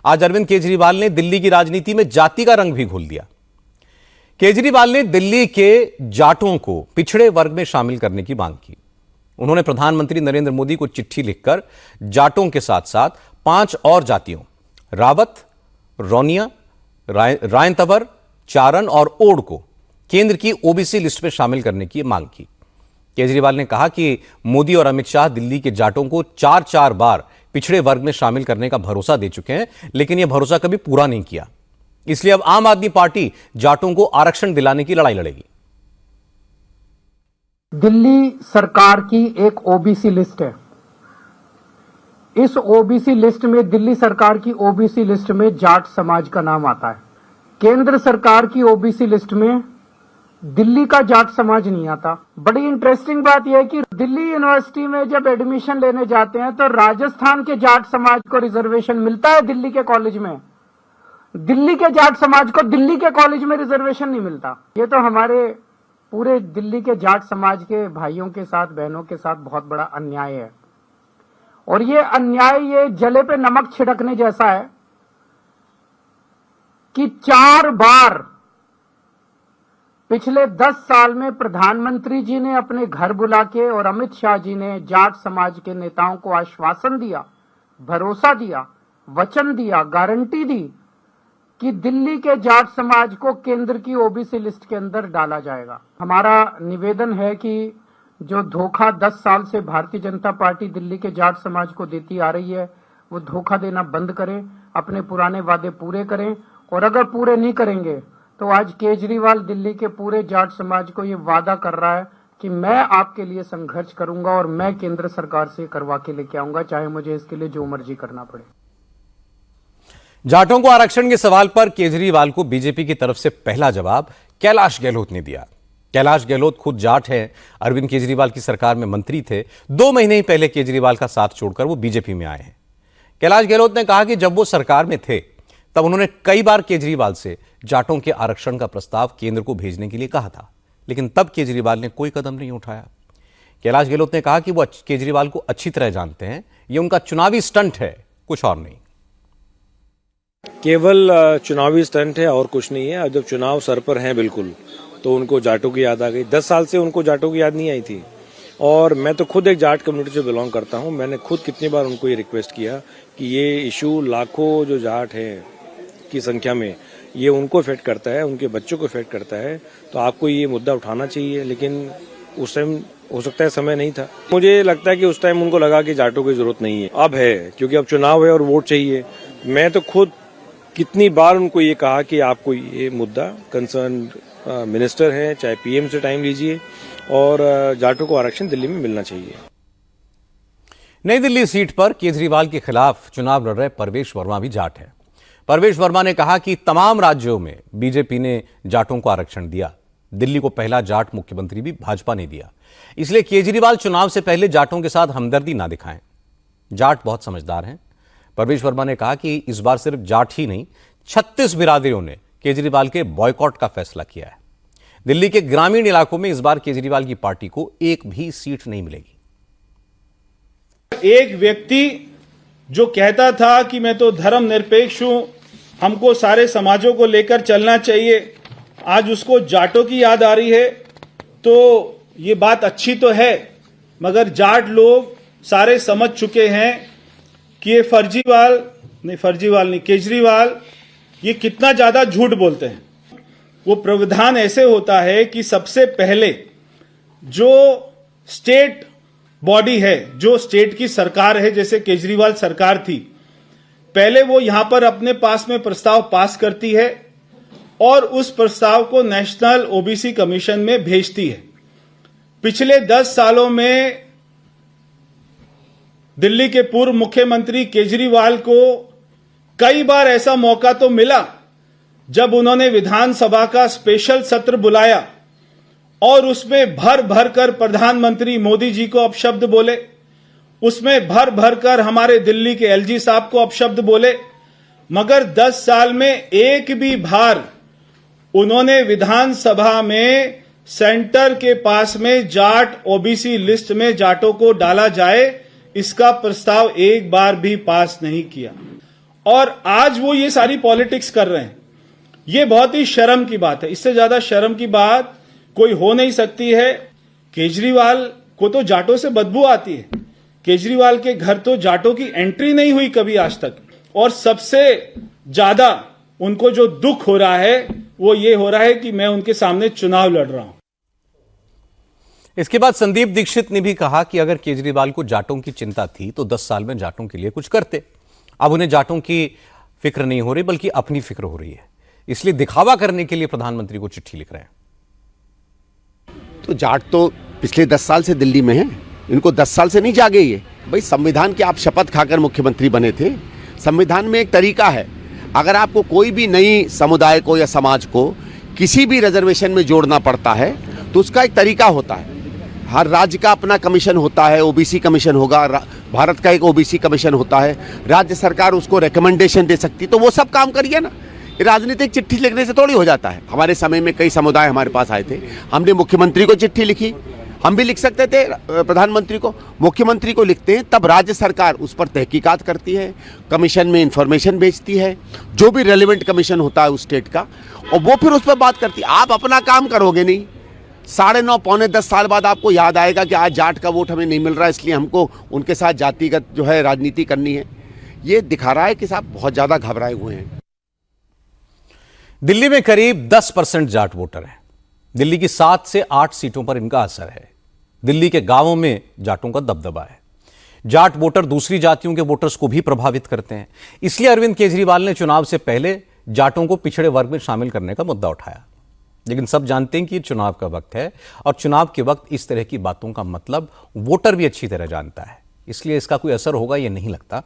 आज अरविंद केजरीवाल ने दिल्ली की राजनीति में जाति का रंग भी घोल दिया। केजरीवाल ने दिल्ली के जाटों को पिछड़े वर्ग में शामिल करने की मांग की। उन्होंने प्रधानमंत्री नरेंद्र मोदी को चिट्ठी लिखकर जाटों के साथ साथ 5 और जातियों रावत, रौनिया, रायंतवर, चारण और ओड को केंद्र की ओबीसी लिस्ट में शामिल करने की मांग की। केजरीवाल ने कहा कि मोदी और अमित शाह दिल्ली के जाटों को 4 बार पिछड़े वर्ग में शामिल करने का भरोसा दे चुके हैं, लेकिन यह भरोसा कभी पूरा नहीं किया। इसलिए अब आम आदमी पार्टी जाटों को आरक्षण दिलाने की लड़ाई लड़ेगी। दिल्ली सरकार की एक ओबीसी लिस्ट है। इस ओबीसी लिस्ट में, दिल्ली सरकार की ओबीसी लिस्ट में जाट समाज का नाम आता है। केंद्र सरकार की ओबीसी लिस्ट में दिल्ली का जाट समाज नहीं आता। बड़ी इंटरेस्टिंग बात यह है कि दिल्ली यूनिवर्सिटी में जब एडमिशन लेने जाते हैं तो राजस्थान के जाट समाज को रिजर्वेशन मिलता है दिल्ली के कॉलेज में। दिल्ली के जाट समाज को दिल्ली के कॉलेज में रिजर्वेशन नहीं मिलता। ये तो हमारे पूरे दिल्ली के जाट समाज के भाइयों के साथ, बहनों के साथ बहुत बड़ा अन्याय है। और ये अन्याय ये जले पे नमक छिड़कने जैसा है कि 4 बार पिछले 10 साल में प्रधानमंत्री जी ने अपने घर बुला के और अमित शाह जी ने जाट समाज के नेताओं को आश्वासन दिया, भरोसा दिया, वचन दिया, गारंटी दी कि दिल्ली के जाट समाज को केंद्र की ओबीसी लिस्ट के अंदर डाला जाएगा। हमारा निवेदन है कि जो धोखा 10 साल से भारतीय जनता पार्टी दिल्ली के जाट समाज को देती आ रही है, वो धोखा देना बंद करें, अपने पुराने वादे पूरे करें। और अगर पूरे नहीं करेंगे तो आज केजरीवाल दिल्ली के पूरे जाट समाज को ये वादा कर रहा है कि मैं आपके लिए संघर्ष करूंगा और मैं केंद्र सरकार से करवा के लेके आऊंगा, चाहे मुझे इसके लिए जो मर्जी करना पड़े। जाटों को आरक्षण के सवाल पर केजरीवाल को बीजेपी की तरफ से पहला जवाब कैलाश गहलोत ने दिया। कैलाश गहलोत खुद जाट हैं, अरविंद केजरीवाल की सरकार में मंत्री थे। 2 महीने ही पहले केजरीवाल का साथ छोड़कर वो बीजेपी में आए हैं। कैलाश गहलोत ने कहा कि जब वो सरकार में थे तब उन्होंने कई बार केजरीवाल से जाटों के आरक्षण का प्रस्ताव केंद्र को भेजने के लिए कहा था, लेकिन तब केजरीवाल ने कोई कदम नहीं उठाया। कैलाश गहलोत ने कहा कि वो केजरीवाल को अच्छी तरह जानते हैं, ये उनका चुनावी स्टंट है, कुछ और नहीं। केवल चुनावी स्टंट है और कुछ नहीं है। अब जब चुनाव सर पर हैं बिल्कुल, तो उनको जाटों की याद आ गई। 10 साल से उनको जाटों की याद नहीं आई थी। और मैं तो खुद एक जाट कम्युनिटी से बिलोंग करता हूं। मैंने खुद कितनी बार उनको ये रिक्वेस्ट किया कि ये इशू लाखों जो जाट हैं की संख्या में, ये उनको इफेक्ट करता है, उनके बच्चों को इफेक्ट करता है, तो आपको ये मुद्दा उठाना चाहिए। लेकिन उस टाइम हो सकता है समय नहीं था। मुझे लगता है कि उस टाइम उनको लगा कि जाटों की जरूरत नहीं है। अब है, क्योंकि अब चुनाव है और वोट चाहिए। मैं तो खुद कितनी बार उनको ये कहा कि आपको ये मुद्दा, कंसर्न मिनिस्टर है, चाहे पीएम से टाइम लीजिए और जाटों को आरक्षण दिल्ली में मिलना चाहिए। नई दिल्ली सीट पर केजरीवाल के खिलाफ चुनाव लड़ रहे परवेश वर्मा भी जाट है। परवेश वर्मा ने कहा कि तमाम राज्यों में बीजेपी ने जाटों को आरक्षण दिया। दिल्ली को पहला जाट मुख्यमंत्री भी भाजपा ने दिया। इसलिए केजरीवाल चुनाव से पहले जाटों के साथ हमदर्दी ना दिखाएं। जाट बहुत समझदार हैं। परवेश वर्मा ने कहा कि इस बार सिर्फ जाट ही नहीं, 36 बिरादरियों ने केजरीवाल के बॉयकॉट का फैसला किया है। दिल्ली के ग्रामीण इलाकों में इस बार केजरीवाल की पार्टी को एक भी सीट नहीं मिलेगी। एक व्यक्ति जो कहता था कि मैं तो धर्मनिरपेक्ष हूं, हमको सारे समाजों को लेकर चलना चाहिए, आज उसको जाटों की याद आ रही है। तो ये बात अच्छी तो है, मगर जाट लोग सारे समझ चुके हैं कि ये फर्जीवाल नहीं, केजरीवाल ये कितना ज्यादा झूठ बोलते हैं। वो प्रावधान ऐसे होता है कि सबसे पहले जो स्टेट बॉडी है, जो स्टेट की सरकार है, जैसे केजरीवाल सरकार थी, पहले वो यहां पर अपने पास में प्रस्ताव पास करती है और उस प्रस्ताव को नेशनल ओबीसी कमीशन में भेजती है। पिछले 10 सालों में दिल्ली के पूर्व मुख्यमंत्री केजरीवाल को कई बार ऐसा मौका तो मिला जब उन्होंने विधानसभा का स्पेशल सत्र बुलाया और उसमें भर भर कर प्रधानमंत्री मोदी जी को अपशब्द बोले, उसमें भर भर कर हमारे दिल्ली के एलजी साहब को अपशब्द बोले, मगर 10 साल में एक भी बार उन्होंने विधानसभा में सेंटर के पास में जाट ओबीसी लिस्ट में जाटों को डाला जाए, इसका प्रस्ताव एक बार भी पास नहीं किया। और आज वो ये सारी पॉलिटिक्स कर रहे हैं। ये बहुत ही शर्म की बात है। इससे ज्यादा शर्म की बात कोई हो नहीं सकती है। केजरीवाल को तो जाटों से बदबू आती है। केजरीवाल के घर तो जाटों की एंट्री नहीं हुई कभी आज तक। और सबसे ज्यादा उनको जो दुख हो रहा है वो ये हो रहा है कि मैं उनके सामने चुनाव लड़ रहा हूं। इसके बाद संदीप दीक्षित ने भी कहा कि अगर केजरीवाल को जाटों की चिंता थी तो 10 साल में जाटों के लिए कुछ करते। अब उन्हें जाटों की फिक्र नहीं हो रही बल्कि अपनी फिक्र हो रही है, इसलिए दिखावा करने के लिए प्रधानमंत्री को चिट्ठी लिख रहे हैं। तो जाट तो पिछले 10 साल से दिल्ली में हैं। इनको 10 साल से नहीं जागे ये। भाई संविधान की आप शपथ खाकर मुख्यमंत्री बने थे। संविधान में एक तरीका है, अगर आपको कोई भी नई समुदाय को या समाज को किसी भी रिजर्वेशन में जोड़ना पड़ता है तो उसका एक तरीका होता है। हर राज्य का अपना कमीशन होता है, ओबीसी कमीशन होगा, भारत का एक ओबीसी कमीशन होता है, राज्य सरकार उसको रिकमेंडेशन दे सकती है। तो वो सब काम करिए ना। राजनीतिक चिट्ठी लिखने से थोड़ी हो जाता है। हमारे समय में कई समुदाय हमारे पास आए थे, हमने मुख्यमंत्री को चिट्ठी लिखी। हम भी लिख सकते थे प्रधानमंत्री को, मुख्यमंत्री को लिखते हैं, तब राज्य सरकार उस पर तहकीकात करती है, कमीशन में इंफॉर्मेशन भेजती है, जो भी रेलिवेंट कमीशन होता है उस स्टेट का, और वो फिर उस पर बात करती है। आप अपना काम करोगे नहीं, 9.5 पौने 10 साल बाद आपको याद आएगा कि आज जाट का वोट हमें नहीं मिल रहा, इसलिए हमको उनके साथ जातिगत जो है राजनीति करनी है। ये दिखा रहा है कि साहब बहुत ज्यादा घबराए हुए हैं। दिल्ली में करीब 10% जाट वोटर हैं। दिल्ली की 7 से 8 सीटों पर इनका असर है। दिल्ली के गांवों में जाटों का दबदबा है। जाट वोटर दूसरी जातियों के वोटर्स को भी प्रभावित करते हैं। इसलिए अरविंद केजरीवाल ने चुनाव से पहले जाटों को पिछड़े वर्ग में शामिल करने का मुद्दा उठाया। लेकिन सब जानते हैं कि ये चुनाव का वक्त है और चुनाव के वक्त इस तरह की बातों का मतलब वोटर भी अच्छी तरह जानता है, इसलिए इसका कोई असर होगा ये नहीं लगता।